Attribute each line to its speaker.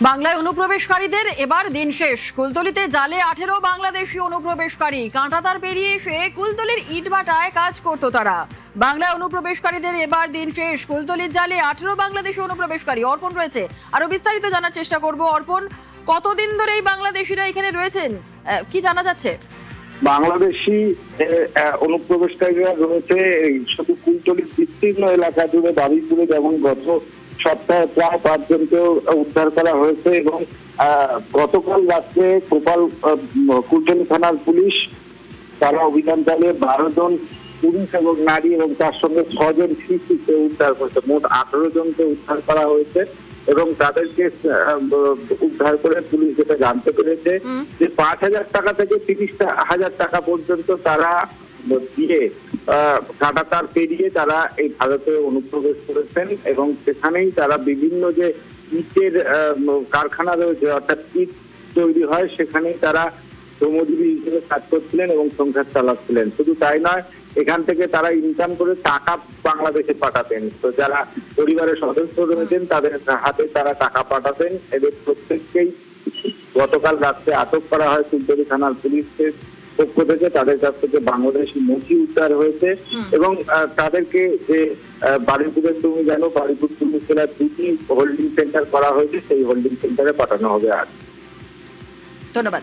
Speaker 1: বাংলায় অনুপ্রবেশকারীদের এবার দিন শেষ। কুলতলিতে জালে 18 বাংলাদেশি অনুপ্রবেশকারী কাঁটাতার পেরিয়ে এসে কুলতলির ইটভাটায় কাজ করতো তারা। বাংলায় অনুপ্রবেশকারীদের এবার দিন শেষ। কুলতলির জালে 18 বাংলাদেশি অনুপ্রবেশকারী। অর্পণ রয়েছে, আরো বিস্তারিত জানার চেষ্টা করব। অর্পণ, কতদিন ধরে এই বাংলাদেশিরা এখানে রয়েছেন, কি জানা যাচ্ছে?
Speaker 2: বাংলাদেশি অনুপ্রবেশকারীরা রয়েছে শুধু কুলতলির বিস্তীর্ণ এলাকা জুড়ে। বারুইপুরে যেমন গত সপ্তাহে প্রায় 5 জনকে উদ্ধার করা হয়েছে এবং গতকাল রাত্রে কুলতলি থানার পুলিশ তারা অভিযান চালিয়ে 12 জন পুরুষ এবং নারী এবং তার সঙ্গে 6 জন শিশুকে উদ্ধার করেছে। মোট 18 জনকে উদ্ধার করা হয়েছে এবং তাদেরকে উদ্ধার করে পুলিশ যেটা জানতে পেরেছে যে 5,000 টাকা থেকে 30,000 টাকা পর্যন্ত তারা দিয়ে কাঁটাতার পেরিয়ে তারা এই ভারতে অনুপ্রবেশ করেছেন এবং সেখানেই তারা বিভিন্ন যে ইটের কারখানা রয়েছে, অর্থাৎ ইট তৈরি হয়, সেখানেই তারা শ্রমজীবী হিসেবে কাজ করছিলেন এবং সংসার চালাচ্ছিলেন। শুধু তাই নয়, এখান থেকে তারা ইনকাম করে টাকা বাংলাদেশে পাঠাতেন। তো যারা পরিবারের সদস্য রয়েছেন তাদের হাতে তারা টাকা পাঠাতেন। এদের প্রত্যেককেই গতকাল রাত্রে আটক করা হয় কুলতলি থানার পুলিশের পক্ষ থেকে। তাদের কাছ থেকে বাংলাদেশি নথি উদ্ধার হয়েছে এবং তাদেরকে যে বারুইপুরের, তুমি জানো, বারুইপুর পুলিশ জেলার 2টি হোল্ডিং সেন্টার করা হয়েছে, সেই হোল্ডিং সেন্টারে পাঠানো হবে আজ।
Speaker 1: ধন্যবাদ।